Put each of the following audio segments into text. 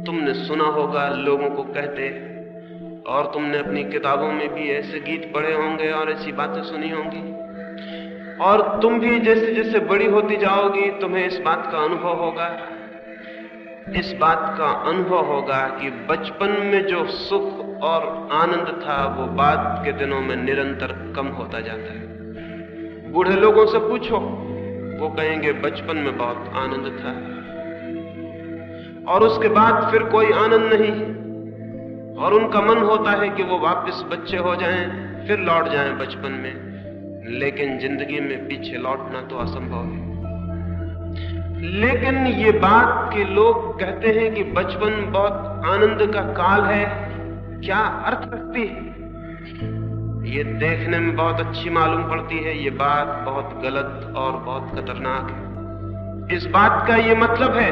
तुमने सुना होगा लोगों को कहते, और तुमने अपनी किताबों में भी ऐसे गीत पढ़े होंगे और ऐसी बातें सुनी होंगी, और तुम भी जैसे जैसे बड़ी होती जाओगी तुम्हें इस बात का अनुभव होगा, इस बात का अनुभव होगा कि बचपन में जो सुख और आनंद था वो बाद के दिनों में निरंतर कम होता जाता है। बूढ़े लोगों से पूछो, वो कहेंगे बचपन में बहुत आनंद था, और उसके बाद फिर कोई आनंद नहीं, और उनका मन होता है कि वो वापस बच्चे हो जाएं, फिर लौट जाएं बचपन में। लेकिन जिंदगी में पीछे लौटना तो असंभव है। लेकिन ये बात कि लोग कहते हैं कि बचपन बहुत आनंद का काल है, क्या अर्थ रखती है? ये देखने में बहुत अच्छी मालूम पड़ती है, ये बात बहुत गलत और बहुत खतरनाक है। इस बात का ये मतलब है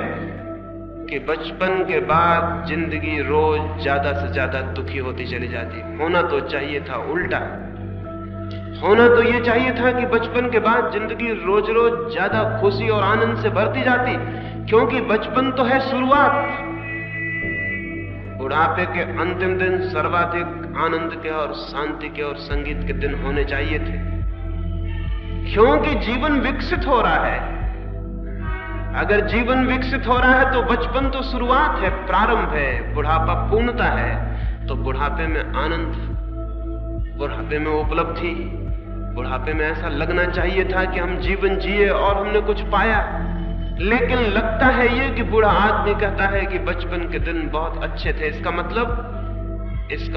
कि बचपन के बाद जिंदगी रोज ज्यादा से ज्यादा दुखी होती चली जाती। होना तो चाहिए था उल्टा, होना तो ये चाहिए था कि बचपन के बाद जिंदगी रोज रोज ज्यादा खुशी और आनंद से भरती जाती, क्योंकि बचपन तो है शुरुआत। बुढ़ापे के अंतिम दिन सर्वाधिक आनंद के और शांति के और संगीत के दिन होने चाहिए थे, क्योंकि जीवन विकसित हो रहा है। अगर जीवन विकसित हो रहा है तो बचपन तो शुरुआत है, प्रारंभ है, बुढ़ापा पूर्णता है। तो बुढ़ापे में आनंद, बुढ़ापे में उपलब्धि, बुढ़ापे में ऐसा लगना चाहिए था कि हम जीवन जिए और हमने कुछ पाया। लेकिन लगता है ये कि बूढ़ा आदमी कहता है कि बचपन के दिन बहुत अच्छे थे। इसका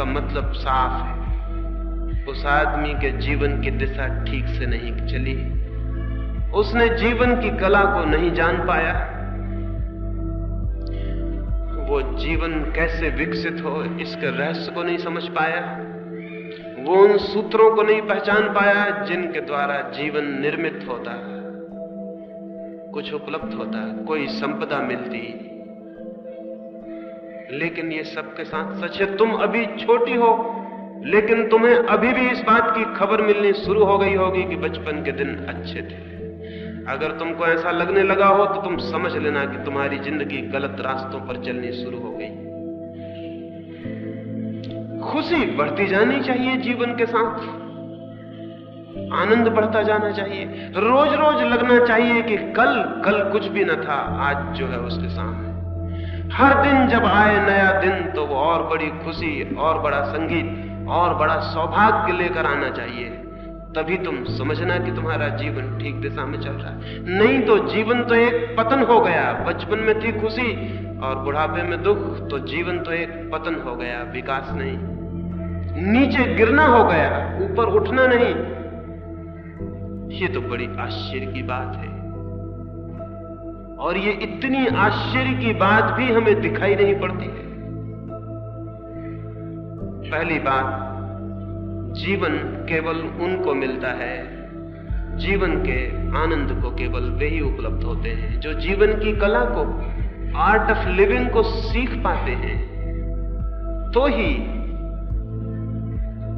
मतलब साफ है, उस आदमी के जीवन की दिशा ठीक से नहीं चली, उसने जीवन की कला को नहीं जान पाया, वो जीवन कैसे विकसित हो इसके रहस्य को नहीं समझ पाया, वो उन सूत्रों को नहीं पहचान पाया जिनके द्वारा जीवन निर्मित होता, कुछ उपलब्ध होता, कोई संपदा मिलती। लेकिन ये सबके साथ सच है, तुम अभी छोटी हो, लेकिन तुम्हें अभी भी इस बात की खबर मिलनी शुरू हो गई होगी कि बचपन के दिन अच्छे थे। अगर तुमको ऐसा लगने लगा हो तो तुम समझ लेना कि तुम्हारी जिंदगी गलत रास्तों पर चलनी शुरू हो गई। खुशी बढ़ती जानी चाहिए, जीवन के साथ आनंद बढ़ता जाना चाहिए। रोज रोज लगना चाहिए कि कल कुछ भी न था, आज जो है उसके सामने। हर दिन जब आए नया दिन तो वो और बड़ी खुशी और बड़ा संगीत और बड़ा सौभाग्य लेकर आना चाहिए। तभी तुम समझना कि तुम्हारा जीवन ठीक दिशा में चल रहा है। नहीं तो जीवन तो एक पतन हो गया। बचपन में थी खुशी और बुढ़ापे में दुख, तो जीवन तो एक पतन हो गया, विकास नहीं, नीचे गिरना हो गया, ऊपर उठना नहीं। ये तो बड़ी आश्चर्य की बात है, और ये इतनी आश्चर्य की बात भी हमें दिखाई नहीं पड़ती है। पहली बात, जीवन केवल उनको मिलता है, जीवन के आनंद को केवल वे ही उपलब्ध होते हैं जो जीवन की कला को, आर्ट ऑफ लिविंग को सीख पाते हैं।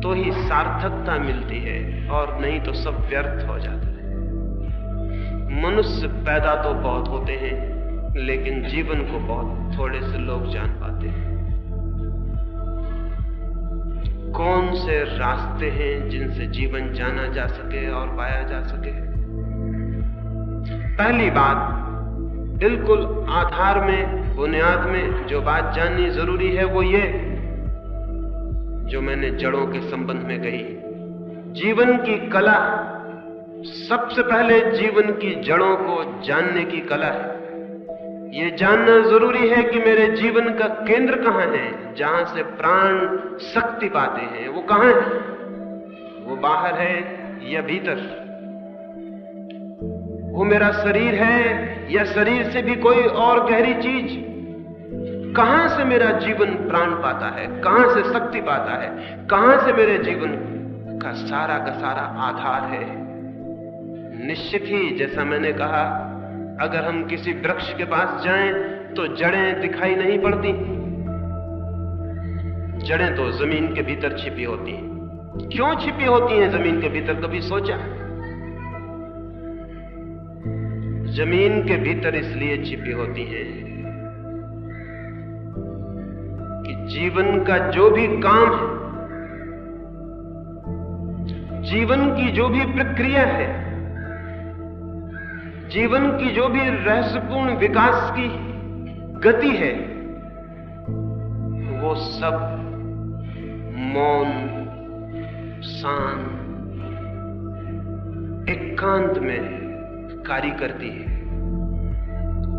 तो ही सार्थकता मिलती है, और नहीं तो सब व्यर्थ हो जाता है। मनुष्य पैदा तो बहुत होते हैं, लेकिन जीवन को बहुत थोड़े से लोग जान पाते हैं। कौन से रास्ते हैं जिनसे जीवन जाना जा सके और पाया जा सके? पहली बात, बिल्कुल आधार में, बुनियाद में जो बात जाननी जरूरी है वो ये जो मैंने जड़ों के संबंध में कही। जीवन की कला, सबसे पहले जीवन की जड़ों को जानने की कला है। ये जानना जरूरी है कि मेरे जीवन का केंद्र कहां है, जहां से प्राण शक्ति पाते हैं। वो कहां है? वो बाहर है या भीतर? वो मेरा शरीर है या शरीर से भी कोई और गहरी चीज? कहां से मेरा जीवन प्राण पाता है, कहां से शक्ति पाता है, कहां से मेरे जीवन का सारा आधार है? निश्चित ही, जैसा मैंने कहा, अगर हम किसी वृक्ष के पास जाएं तो जड़ें दिखाई नहीं पड़ती। जड़ें तो जमीन के भीतर छिपी होती हैं। क्यों छिपी होती हैं जमीन के भीतर, कभी सोचा? जमीन के भीतर इसलिए छिपी होती हैं जीवन का जो भी काम है, जीवन की जो भी प्रक्रिया है, जीवन की जो भी रहस्यपूर्ण विकास की गति है, वो सब मौन, शांत, एकांत में कार्य करती है।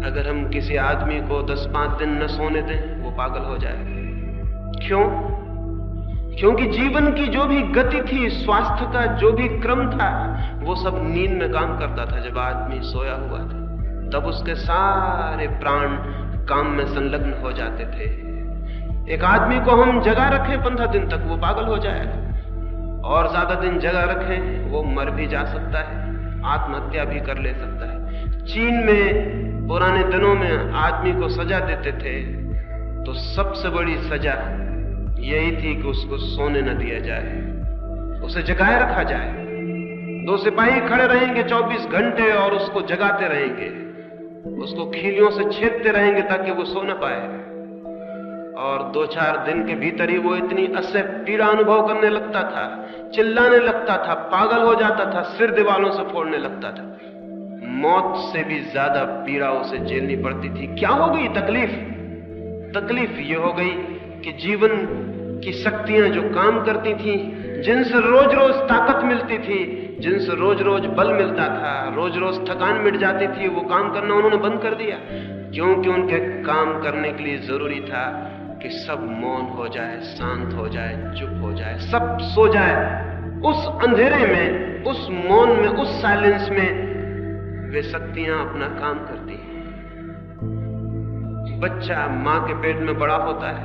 अगर हम किसी आदमी को 10-5 दिन न सोने दें, वो पागल हो जाएगा। क्यों? क्योंकि जीवन की जो भी गति थी, स्वास्थ्य का जो भी क्रम था, वो सब नींद में काम करता था। जब आदमी सोया हुआ था, तब उसके सारे प्राण काम में संलग्न हो जाते थे। एक आदमी को हम जगा रखें 15 दिन तक, वो पागल हो जाएगा। और ज्यादा दिन जगा रखें, वो मर भी जा सकता है, आत्महत्या भी कर ले सकता है। चीन में पुराने दिनों में आदमी को सजा देते थे, तो सबसे बड़ी सजा यही थी कि उसको सोने न दिया जाए, उसे जगाए रखा जाए। 2 सिपाही खड़े रहेंगे 24 घंटे और उसको जगाते रहेंगे, उसको खीलियों से छेदते रहेंगे ताकि वो सो न पाए। और 2-4 दिन के भीतर ही वो इतनी असह्य पीड़ा अनुभव करने लगता था, चिल्लाने लगता था, पागल हो जाता था, सिर दीवालों से फोड़ने लगता था। मौत से भी ज्यादा पीड़ा उसे झेलनी पड़ती थी। क्या हो गई तकलीफ? तकलीफ ये हो गई कि जीवन की शक्तियां जो काम करती थी, जिनसे रोज रोज ताकत मिलती थी, जिनसे रोज रोज बल मिलता था, रोज रोज थकान मिट जाती थी, वो काम करना उन्होंने बंद कर दिया। क्योंकि उनके काम करने के लिए जरूरी था कि सब मौन हो जाए, शांत हो जाए, चुप हो जाए, सब सो जाए। उस अंधेरे में, उस मौन में, उस साइलेंस में वे शक्तियां अपना काम करती हैं। बच्चा मां के पेट में बड़ा होता है,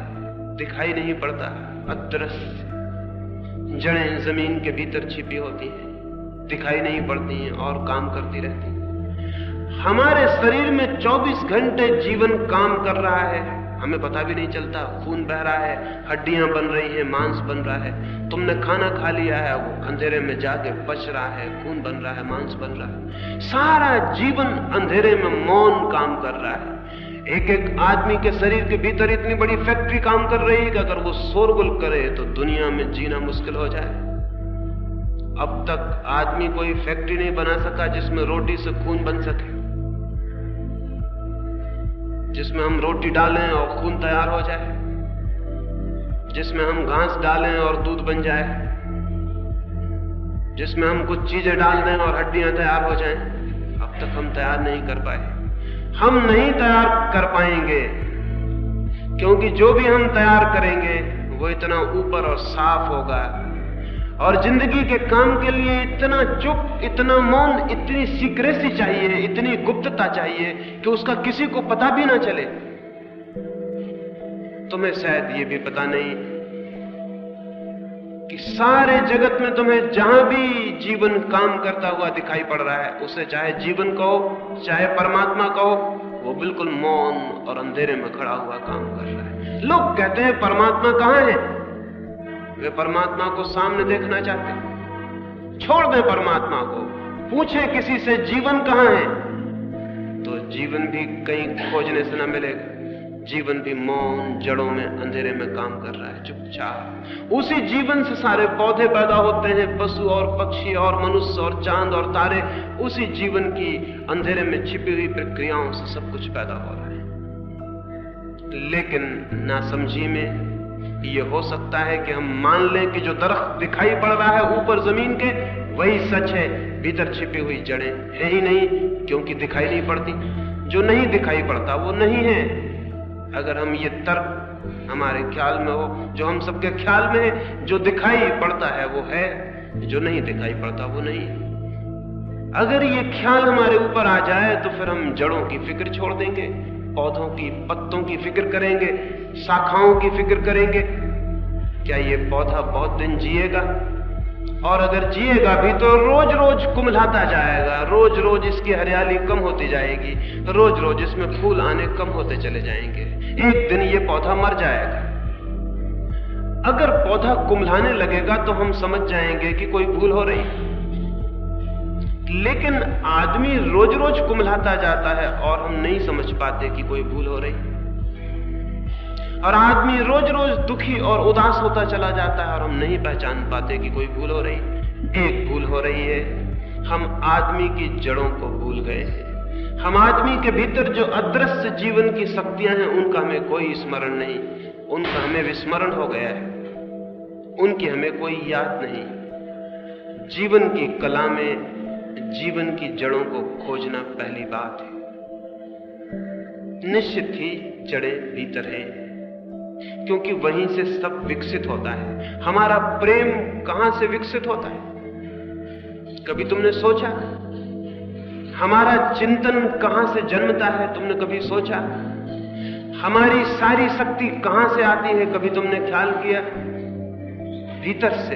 दिखाई नहीं पड़ता, अदृश्य। जड़ें जमीन के भीतर छिपी होती हैं, दिखाई नहीं पड़ती हैं और काम करती रहती हैं। हमारे शरीर में 24 घंटे जीवन काम कर रहा है, हमें पता भी नहीं चलता। खून बह रहा है, हड्डियां बन रही हैं, मांस बन रहा है। तुमने खाना खा लिया है, वो अंधेरे में जाके पच रहा है, खून बन रहा है, मांस बन रहा है। सारा जीवन अंधेरे में मौन काम कर रहा है। एक एक आदमी के शरीर के भीतर इतनी बड़ी फैक्ट्री काम कर रही है कि अगर वो शोरगुल करे तो दुनिया में जीना मुश्किल हो जाए। अब तक आदमी कोई फैक्ट्री नहीं बना सका जिसमें रोटी से खून बन सके, जिसमें हम रोटी डालें और खून तैयार हो जाए, जिसमें हम घास डालें और दूध बन जाए, जिसमें हम कुछ चीजें डाल दें और हड्डियां तैयार हो जाएं। अब तक हम तैयार नहीं कर पाए। हम नहीं तैयार कर पाएंगे, क्योंकि जो भी हम तैयार करेंगे वो इतना ऊपर और साफ होगा। और जिंदगी के काम के लिए इतना चुप, इतना मौन, इतनी सीक्रेसी चाहिए, इतनी गुप्तता चाहिए कि उसका किसी को पता भी ना चले। तुम्हें शायद ये भी पता नहीं कि सारे जगत में तुम्हें जहां भी जीवन काम करता हुआ दिखाई पड़ रहा है, उसे चाहे जीवन कहो, चाहे परमात्मा कहो, वो बिल्कुल मौन और अंधेरे में खड़ा हुआ काम कर रहा है। लोग कहते हैं परमात्मा कहां है? वे परमात्मा को सामने देखना चाहते हैं। छोड़ दें परमात्मा को, पूछें किसी से जीवन कहां है, तो जीवन भी कहीं खोजने से न मिलेगा। जीवन भी मौन, जड़ों में, अंधेरे में काम कर रहा है, चुपचाप। उसी जीवन से सारे पौधे पैदा होते हैं, पशु और पक्षी और मनुष्य और चांद और तारे। उसी जीवन की अंधेरे में छिपी हुई प्रक्रियाओं से सब कुछ पैदा हो रहा है। लेकिन नासमझी में ये हो सकता है कि हम मान लें कि जो दरख्त दिखाई पड़ रहा है ऊपर जमीन के, वही सच है, भीतर छिपी हुई जड़ें है ही नहीं, क्योंकि दिखाई नहीं पड़ती। जो नहीं दिखाई पड़ता वो नहीं है। अगर हम ये तर्क हमारे ख्याल में हो, जो हम सबके ख्याल में है, जो दिखाई पड़ता है वो है, जो नहीं दिखाई पड़ता वो नहीं है। अगर ये ख्याल हमारे ऊपर आ जाए तो फिर हम जड़ों की फिक्र छोड़ देंगे, पौधों की, पत्तों की फिक्र करेंगे, शाखाओं की फिक्र करेंगे। क्या ये पौधा बहुत दिन जिएगा? और अगर जिएगा भी तो रोज रोज कुम्हलाता जाएगा, रोज रोज इसकी हरियाली कम होती जाएगी, रोज रोज इसमें फूल आने कम होते चले जाएंगे। एक दिन ये पौधा मर जाएगा। अगर पौधा कुम्हलाने लगेगा तो हम समझ जाएंगे कि कोई भूल हो रही। लेकिन आदमी रोज रोज कुम्हलाता जाता है और हम नहीं समझ पाते कि कोई भूल हो रही। और आदमी रोज रोज दुखी और उदास होता चला जाता है और हम नहीं पहचान पाते कि कोई भूल हो रही। एक भूल हो रही है, हम आदमी की जड़ों को भूल गए हैं। हम आदमी के भीतर जो अदृश्य जीवन की शक्तियां हैं उनका हमें कोई स्मरण नहीं, उनका हमें विस्मरण हो गया है, उनकी हमें कोई याद नहीं। जीवन की कला में जीवन की जड़ों को खोजना पहली बात है। निश्चित ही जड़ें भीतर है, क्योंकि वहीं से सब विकसित होता है। हमारा प्रेम कहां से विकसित होता है? कभी तुमने सोचा? हमारा चिंतन कहां से जन्मता है? तुमने कभी सोचा? हमारी सारी शक्ति कहां से आती है? कभी तुमने ख्याल किया? भीतर से।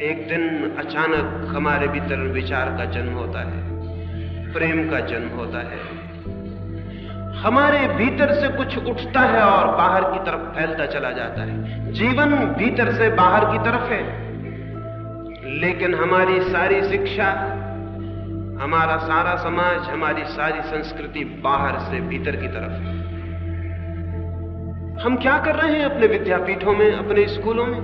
एक दिन अचानक हमारे भीतर विचार का जन्म होता है, प्रेम का जन्म होता है। हमारे भीतर से कुछ उठता है और बाहर की तरफ फैलता चला जाता है। जीवन भीतर से बाहर की तरफ है, लेकिन हमारी सारी शिक्षा, हमारा सारा समाज, हमारी सारी संस्कृति बाहर से भीतर की तरफ है। हम क्या कर रहे हैं अपने विद्यापीठों में, अपने स्कूलों में?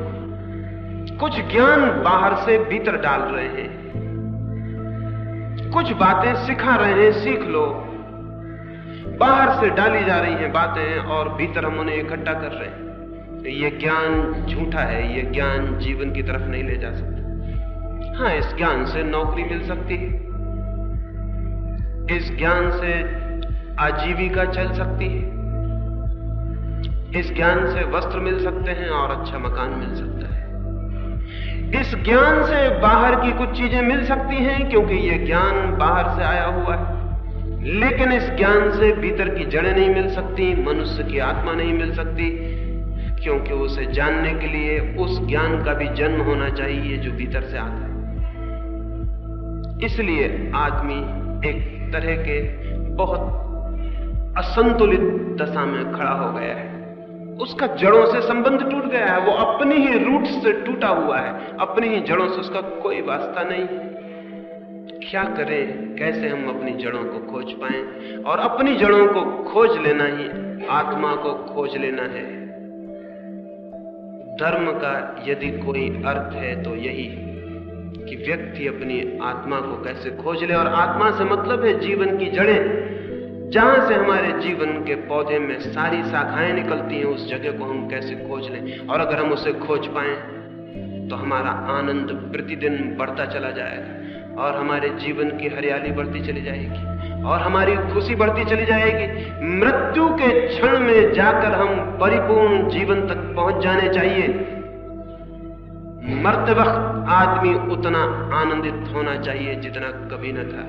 कुछ ज्ञान बाहर से भीतर डाल रहे हैं, कुछ बातें सिखा रहे हैं, सीख लो। बाहर से डाली जा रही हैं बातें और भीतर हम उन्हें इकट्ठा कर रहे हैं। ये ज्ञान झूठा है, ये ज्ञान जीवन की तरफ नहीं ले जा सकता। हाँ, इस ज्ञान से नौकरी मिल सकती है, इस ज्ञान से आजीविका चल सकती है, इस ज्ञान से वस्त्र मिल सकते हैं और अच्छा मकान मिल सकता है। इस ज्ञान से बाहर की कुछ चीजें मिल सकती हैं, क्योंकि यह ज्ञान बाहर से आया हुआ है, लेकिन इस ज्ञान से भीतर की जड़ें नहीं मिल सकती, मनुष्य की आत्मा नहीं मिल सकती, क्योंकि उसे जानने के लिए उस ज्ञान का भी जन्म होना चाहिए जो भीतर से आता है। इसलिए आदमी एक तरह के बहुत असंतुलित दशा में खड़ा हो गया है। उसका जड़ों से संबंध टूट गया है, वो अपनी ही रूट से टूटा हुआ है, अपनी ही जड़ों से उसका कोई वास्ता नहीं। क्या करें, कैसे हम अपनी जड़ों को खोज पाएं? और अपनी जड़ों को खोज लेना ही आत्मा को खोज लेना है। धर्म का यदि कोई अर्थ है तो यही कि व्यक्ति अपनी आत्मा को कैसे खोज ले। और आत्मा से मतलब है जीवन की जड़ें, जहां से हमारे जीवन के पौधे में सारी शाखाएं निकलती हैं, उस जगह को हम कैसे खोज लें। और अगर हम उसे खोज पाएं तो हमारा आनंद प्रतिदिन बढ़ता चला जाएगा और हमारे जीवन की हरियाली बढ़ती चली जाएगी और हमारी खुशी बढ़ती चली जाएगी। मृत्यु के क्षण में जाकर हम परिपूर्ण जीवन तक पहुंच जाने चाहिए। मरते वक्त आदमी उतना आनंदित होना चाहिए जितना कभी न था।